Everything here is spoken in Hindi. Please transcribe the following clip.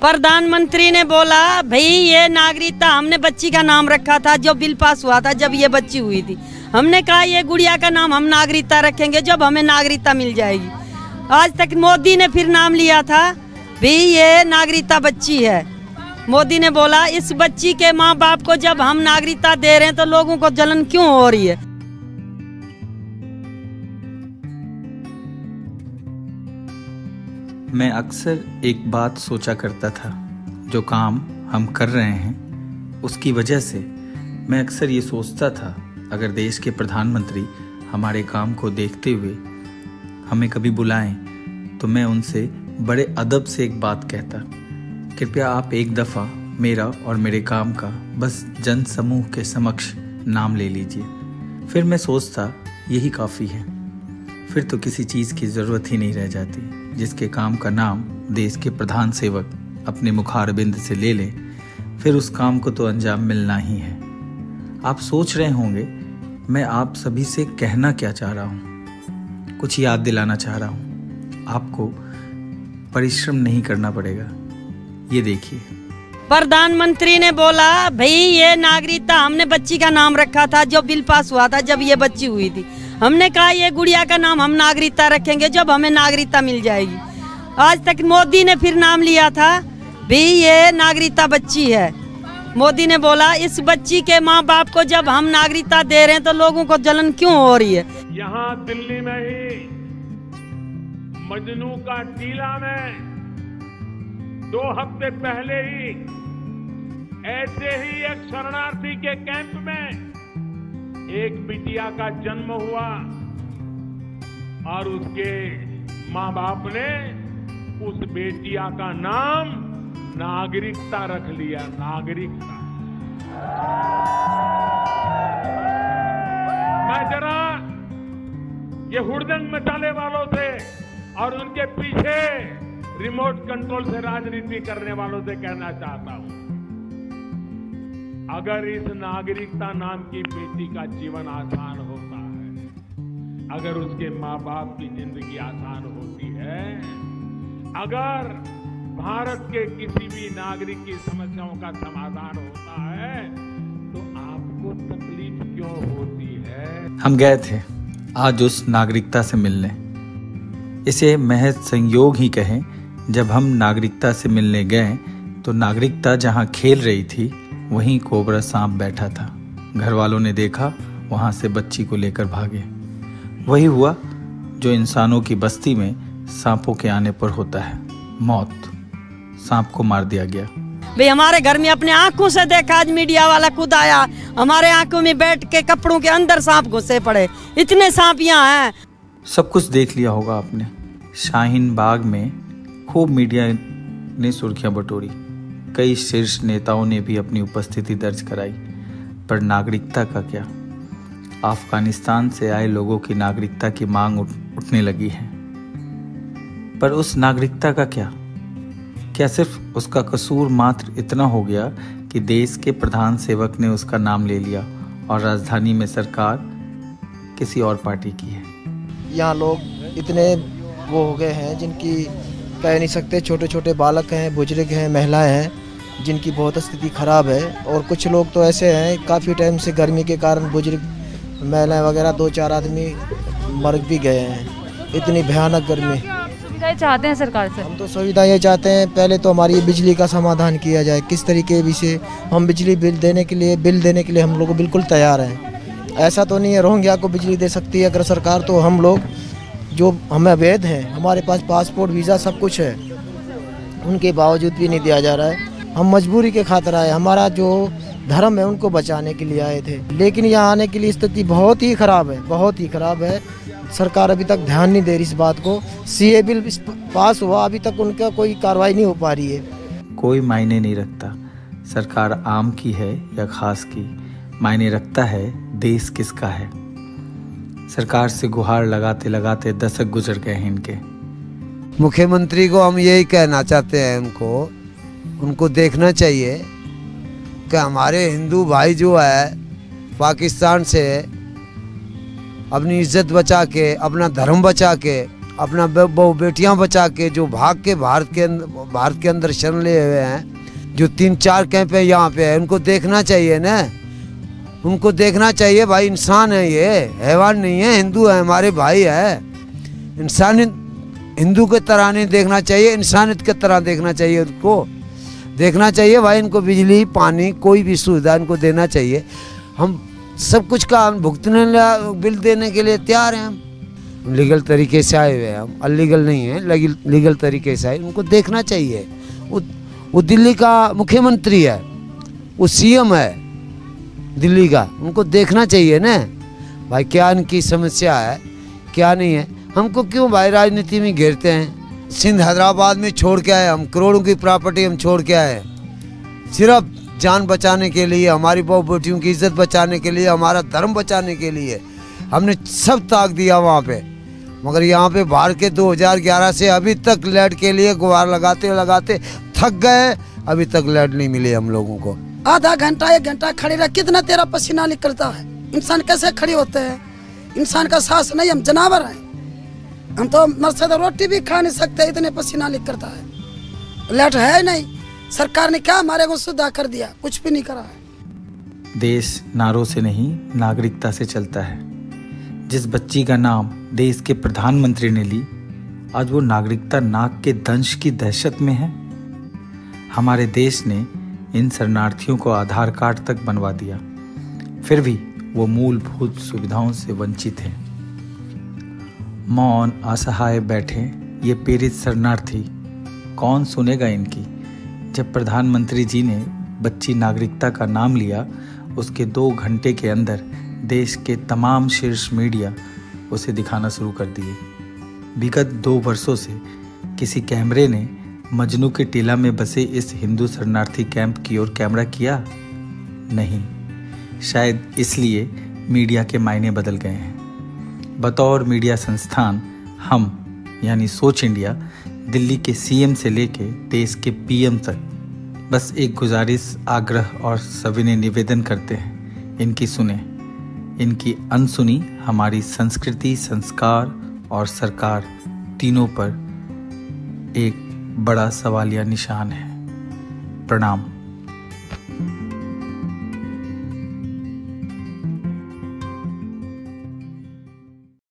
प्रधानमंत्री ने बोला भाई ये नागरिकता, हमने बच्ची का नाम रखा था जो बिल पास हुआ था जब ये बच्ची हुई थी। हमने कहा ये गुड़िया का नाम हम नागरिकता रखेंगे जब हमें नागरिकता मिल जाएगी। आज तक मोदी ने फिर नाम लिया था भाई ये नागरिकता बच्ची है। मोदी ने बोला इस बच्ची के माँ बाप को जब हम नागरिकता दे रहे हैं तो लोगों को जलन क्यों हो रही है। मैं अक्सर एक बात सोचा करता था, जो काम हम कर रहे हैं उसकी वजह से मैं अक्सर ये सोचता था, अगर देश के प्रधानमंत्री हमारे काम को देखते हुए हमें कभी बुलाएं तो मैं उनसे बड़े अदब से एक बात कहता, कृपया आप एक दफ़ा मेरा और मेरे काम का बस जन समूह के समक्ष नाम ले लीजिए। फिर मैं सोचता यही काफ़ी है, फिर तो किसी चीज़ की ज़रूरत ही नहीं रह जाती। जिसके काम का नाम देश के प्रधान सेवक अपने मुखारबिंद से ले ले, फिर उस काम को तो अंजाम मिलना ही है। आप सोच रहे होंगे मैं आप सभी से कहना क्या चाह रहा हूँ। कुछ याद दिलाना चाह रहा हूँ, आपको परिश्रम नहीं करना पड़ेगा। ये देखिए, प्रधानमंत्री ने बोला भाई ये नागरिकता, हमने बच्ची का नाम रखा था जो बिल पास हुआ था जब ये बच्ची हुई थी। हमने कहा ये गुड़िया का नाम हम नागरिकता रखेंगे जब हमें नागरिकता मिल जाएगी। आज तक मोदी ने फिर नाम लिया था भाई ये नागरिकता बच्ची है। मोदी ने बोला इस बच्ची के माँ बाप को जब हम नागरिकता दे रहे हैं तो लोगों को जलन क्यों हो रही है। यहाँ दिल्ली में ही मजनू का टीला में 2 हफ्ते पहले ही ऐसे ही एक शरणार्थी के कैंप में एक बिटिया का जन्म हुआ और उसके माँ बाप ने उस बेटिया का नाम नागरिकता रख लिया। नागरिकता। मैं जरा ये हुड़दंग मचाने वालों से और उनके पीछे रिमोट कंट्रोल से राजनीति करने वालों से कहना चाहता हूं, अगर इस नागरिकता नाम की बेटी का जीवन आसान होता है, अगर उसके माँ बाप की जिंदगी आसान होती है, अगर भारत के किसी भी नागरिक की समस्याओं का समाधान होता है, तो आपको तकलीफ क्यों होती है। हम गए थे आज उस नागरिकता से मिलने। इसे महज संयोग ही कहें, जब हम नागरिकता से मिलने गए तो नागरिकता जहां खेल रही थी वहीं कोबरा सांप बैठा था। घर वालों ने देखा, वहां से बच्ची को लेकर भागे। वही हुआ जो इंसानों की बस्ती में सांपों के आने पर होता है, मौत। सांप को मार दिया गया। भाई हमारे घर में अपने आंखों से देखा, आज मीडिया वाला खुद आया, हमारे आंखों में बैठ के कपड़ों के अंदर सांप घुसे पड़े। इतने सांप यहाँ हैं। सब कुछ देख लिया होगा आपने। शाहीन बाग में खूब मीडिया ने सुर्खियां बटोरी, कई शीर्ष नेताओं ने भी अपनी उपस्थिति दर्ज कराई, पर नागरिकता का क्या। अफगानिस्तान से आए लोगों की नागरिकता की मांग उठने लगी है, पर उस नागरिकता का क्या। क्या सिर्फ उसका कसूर मात्र इतना हो गया कि देश के प्रधान सेवक ने उसका नाम ले लिया और राजधानी में सरकार किसी और पार्टी की है। यहाँ लोग इतने वो हो गए हैं जिनकी कह नहीं सकते, छोटे छोटे बालक हैं, बुजुर्ग हैं, महिलाएं हैं जिनकी बहुत स्थिति खराब है। और कुछ लोग तो ऐसे हैं काफ़ी टाइम से गर्मी के कारण बुजुर्ग, महिलाएं वगैरह 2-4 आदमी मर भी गए हैं। इतनी भयानक गर्मी। सुविधाएं चाहते हैं सरकार से। हम तो सुविधाएं चाहते हैं, पहले तो हमारी बिजली का समाधान किया जाए। किस तरीके भी से हम बिजली बिल देने के लिए हम लोग बिल्कुल तैयार हैं। ऐसा तो नहीं है रोहिंग्या को बिजली दे सकती है अगर सरकार, तो हम लोग जो हमें अवैध हैं, हमारे पास पासपोर्ट वीज़ा सब कुछ है, उनके बावजूद भी नहीं दिया जा रहा है। हम मजबूरी के खातिर आए, हमारा जो धर्म है उनको बचाने के लिए आए थे, लेकिन यहाँ आने के लिए स्थिति बहुत ही ख़राब है, बहुत ही ख़राब है। सरकार अभी तक ध्यान नहीं दे रही इस बात को। सीए बिल पास हुआ, अभी तक उनका कोई कार्रवाई नहीं हो पा रही है। कोई मायने नहीं रखता सरकार आम की है या खास की, मायने रखता है देश किसका है। सरकार से गुहार लगाते लगाते दशक गुजर गए हैं इनके। मुख्यमंत्री को हम यही कहना चाहते हैं, उनको देखना चाहिए कि हमारे हिंदू भाई जो है पाकिस्तान से अपनी इज्जत बचा के, अपना धर्म बचा के अपना बहु बेटियां बचा के जो भाग के भारत के अंदर शरण लिए हुए हैं, जो 3-4 कैंप है यहाँ पे है, उनको देखना चाहिए ना, उनको देखना चाहिए। भाई इंसान है, ये हैवान नहीं है, हिंदू है, हमारे भाई है। इंसान हिंदू के तरह नहीं देखना चाहिए, इंसानियत के तरह देखना चाहिए, उनको देखना चाहिए। भाई इनको बिजली पानी कोई भी सुविधा इनको देना चाहिए। हम सब कुछ का भुगतने बिल देने के लिए तैयार हैं। हम लीगल तरीके से आए हुए हैं, हम अलीगल नहीं है, लीगल तरीके से आए। उनको देखना चाहिए। वो दिल्ली का मुख्यमंत्री है, वो सीएम है दिल्ली का, उनको देखना चाहिए ना भाई क्या इनकी समस्या है क्या नहीं है। हमको क्यों भाई राजनीति में घेरते हैं। सिंध हैदराबाद में छोड़ के आए हम, करोड़ों की प्रॉपर्टी हम छोड़ के आए, सिर्फ जान बचाने के लिए, हमारी बहु बेटियों की इज्जत बचाने के लिए, हमारा धर्म बचाने के लिए हमने सब त्याग दिया वहाँ पे। मगर यहाँ पे बाहर के 2011 से अभी तक लाइट के लिए गुहार लगाते थक गए, अभी तक लाइट नहीं मिली हम लोगों को। आधा घंटा 1 घंटा खड़े रह, कितना तेरा पसीना निकलता है। इंसान कैसे खड़े होते हैं? इंसान का सांस नहीं, हम जानवर हैं। हम तो मरसद रोटी भी खा नहीं सकते, इतने पसीना निकलता है। लाइट है नहीं, सरकार ने क्या हमारे को सुधार कर दिया? कुछ भी नहीं करा है। देश नारों से नहीं नागरिकता से चलता है। जिस बच्ची का नाम देश के प्रधानमंत्री ने ली, आज वो नागरिकता नाक के दंश की दहशत में है। हमारे देश ने इन शरणार्थियों को आधार कार्ड तक बनवा दिया, फिर भी वो मूलभूत सुविधाओं से वंचित हैं। मौन असहाय बैठे ये पीड़ित शरणार्थी, कौन सुनेगा इनकी? जब प्रधानमंत्री जी ने बच्ची नागरिकता का नाम लिया, उसके 2 घंटे के अंदर देश के तमाम शीर्ष मीडिया उसे दिखाना शुरू कर दिए। विगत 2 वर्षों से किसी कैमरे ने मजनू के टीला में बसे इस हिंदू शरणार्थी कैंप की ओर कैमरा किया? नहीं। शायद इसलिए मीडिया के मायने बदल गए हैं। बतौर मीडिया संस्थान हम यानी सोच इंडिया दिल्ली के सीएम से लेके देश के पीएम तक बस एक गुजारिश, आग्रह और सविनय निवेदन करते हैं, इनकी सुने। इनकी अनसुनी हमारी संस्कृति, संस्कार और सरकार तीनों पर एक बड़ा सवालिया निशान है। प्रणाम।